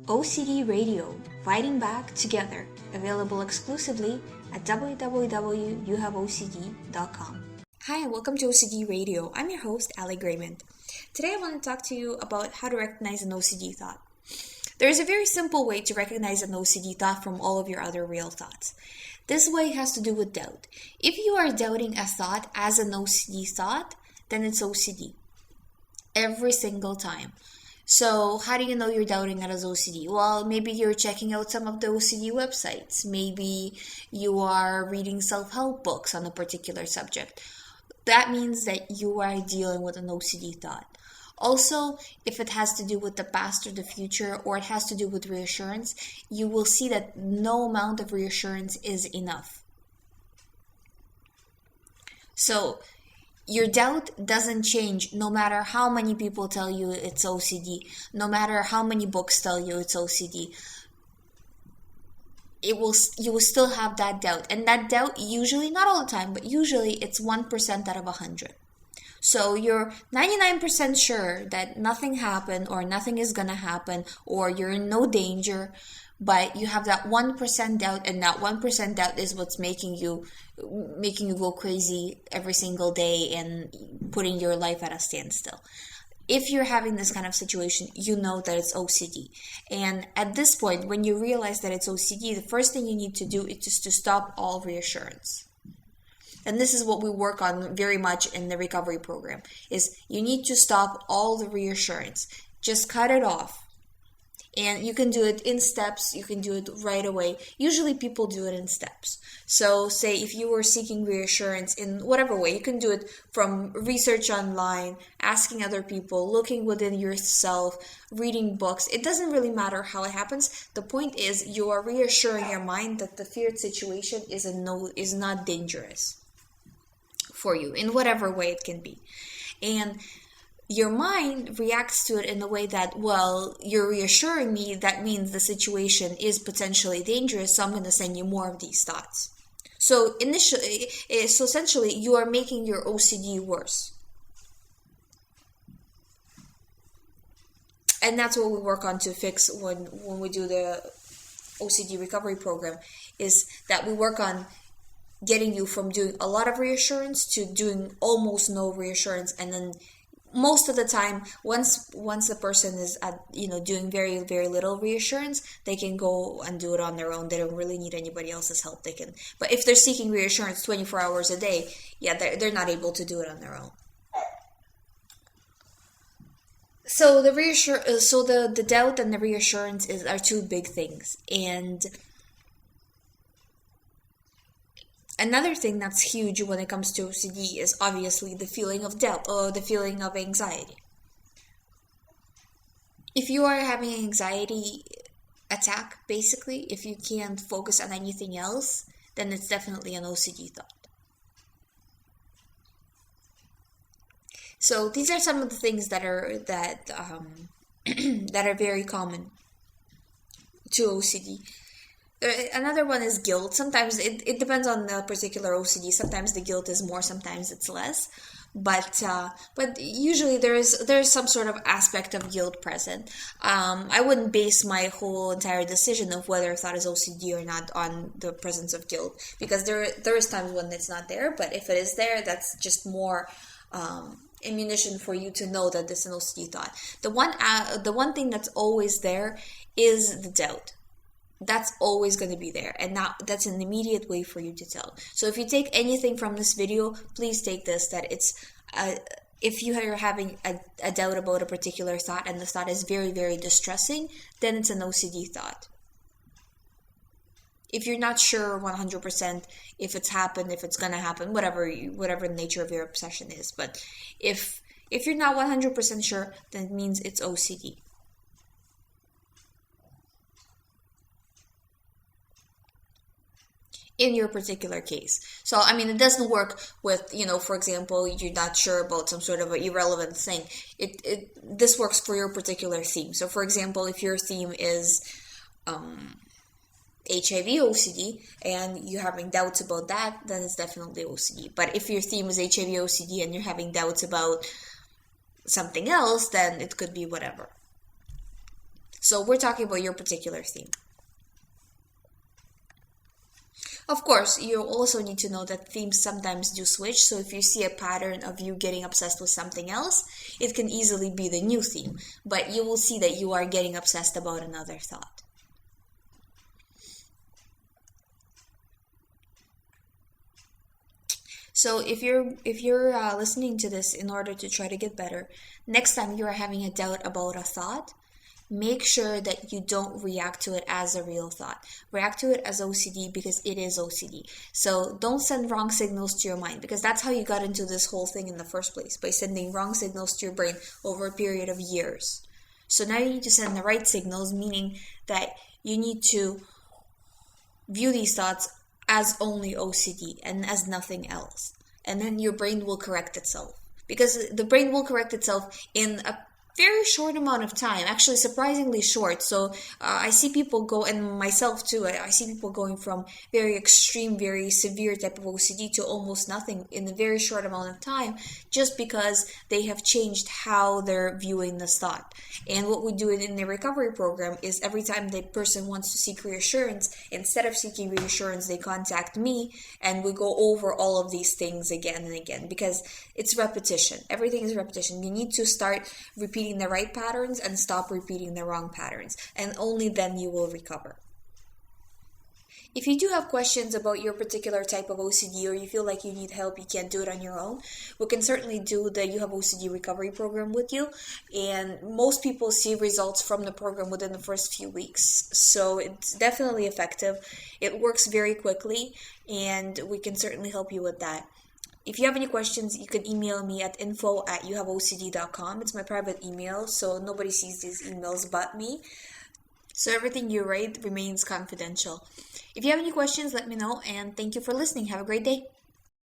OCD Radio, Fighting Back Together, available exclusively at www.youhaveocd.com. Hi, and welcome to OCD Radio. I'm your host, Ali Graymond. Today I want to talk to you about how to recognize an OCD thought. There is a very simple way to recognize an OCD thought from all of your other real thoughts. This way has to do with doubt. If you are doubting a thought as an OCD thought, then it's OCD. Every single time. So how do you know you're doubting it as OCD? Well, maybe you're checking out some of the OCD websites. Maybe you are reading self-help books on a particular subject. That means that you are dealing with an OCD thought. Also, if it has to do with the past or the future, or it has to do with reassurance, you will see that no amount of reassurance is enough. So, your doubt doesn't change no matter how many people tell you it's OCD, no matter how many books tell you it's OCD. You will still have that doubt. And that doubt usually, not all the time, but usually it's 1% out of 100. So you're 99% sure that nothing happened or nothing is going to happen or you're in no danger, but you have that 1% doubt, and that 1% doubt is what's making you go crazy every single day and putting your life at a standstill. If you're having this kind of situation, you know that it's OCD. And at this point, when you realize that it's OCD, the first thing you need to do is just to stop all reassurance. And this is what we work on very much in the recovery program, is you need to stop all the reassurance. Just cut it off. And you can do it in steps. You can do it right away. Usually people do it in steps. So say if you were seeking reassurance in whatever way, you can do it from research online, asking other people, looking within yourself, reading books. It doesn't really matter how it happens. The point is you are reassuring your mind that the feared situation is not dangerous for you in whatever way it can be. And your mind reacts to it in the way that, well, you're reassuring me, that means the situation is potentially dangerous, so I'm going to send you more of these thoughts. So essentially, you are making your OCD worse. And that's what we work on to fix when we do the OCD recovery program, is that we work on getting you from doing a lot of reassurance to doing almost no reassurance. And then most of the time, once the person is doing very, very little reassurance, they can go and do it on their own. They don't really need anybody else's help. But if they're seeking reassurance 24 hours a day, they're not able to do it on their own. So the doubt and the reassurance are two big things. And another thing that's huge when it comes to OCD is obviously the feeling of doubt or the feeling of anxiety. If you are having an anxiety attack, basically, if you can't focus on anything else, then it's definitely an OCD thought. So these are some of the things that are very common to OCD. Another one is guilt. Sometimes it depends on the particular OCD. Sometimes the guilt is more, sometimes it's less. But usually there is some sort of aspect of guilt present. I wouldn't base my whole entire decision of whether a thought is OCD or not on the presence of guilt, because there is times when it's not there. But if it is there, that's just more ammunition for you to know that this is an OCD thought. The one thing that's always there is the doubt. That's always going to be there, and now that's an immediate way for you to tell. So if you take anything from this video, please take this, that it's if you are having a doubt about a particular thought and the thought is very, very distressing, then it's an OCD thought. If you're not sure 100% if it's happened, if it's going to happen, whatever the nature of your obsession is, but if you're not 100% sure, then it means it's OCD. In your particular case. So, it doesn't work with, for example, you're not sure about some sort of an irrelevant thing. This works for your particular theme. So, for example, if your theme is HIV OCD and you're having doubts about that, then it's definitely OCD. But if your theme is HIV OCD and you're having doubts about something else, then it could be whatever. So we're talking about your particular theme. Of course, you also need to know that themes sometimes do switch. So if you see a pattern of you getting obsessed with something else, it can easily be the new theme. But you will see that you are getting obsessed about another thought. So if you're listening to this in order to try to get better, next time you are having a doubt about a thought, make sure that you don't react to it as a real thought. React to it as OCD because it is OCD. So don't send wrong signals to your mind, because that's how you got into this whole thing in the first place, by sending wrong signals to your brain over a period of years. So now you need to send the right signals, meaning that you need to view these thoughts as only OCD and as nothing else. And then your brain will correct itself. Because the brain will correct itself in a very short amount of time, actually surprisingly short. So I see people go, and myself too, I see people going from very extreme, very severe type of OCD to almost nothing in a very short amount of time, just because they have changed how they're viewing this thought. And what we do in the recovery program is every time the person wants to seek reassurance, instead of seeking reassurance, they contact me and we go over all of these things again and again, because it's repetition. Everything is repetition. You need to start repeating the right patterns and stop repeating the wrong patterns, and only then you will recover. If you do have questions about your particular type of OCD, or you feel like you need help, you can't do it on your own, we can certainly do the You Have OCD recovery program with you. And most people see results from the program within the first few weeks. So it's definitely effective. It works very quickly, and we can certainly help you with that. If you have any questions, you can email me at info@youhaveocd.com. It's my private email, so nobody sees these emails but me. So everything you write remains confidential. If you have any questions, let me know, and thank you for listening. Have a great day.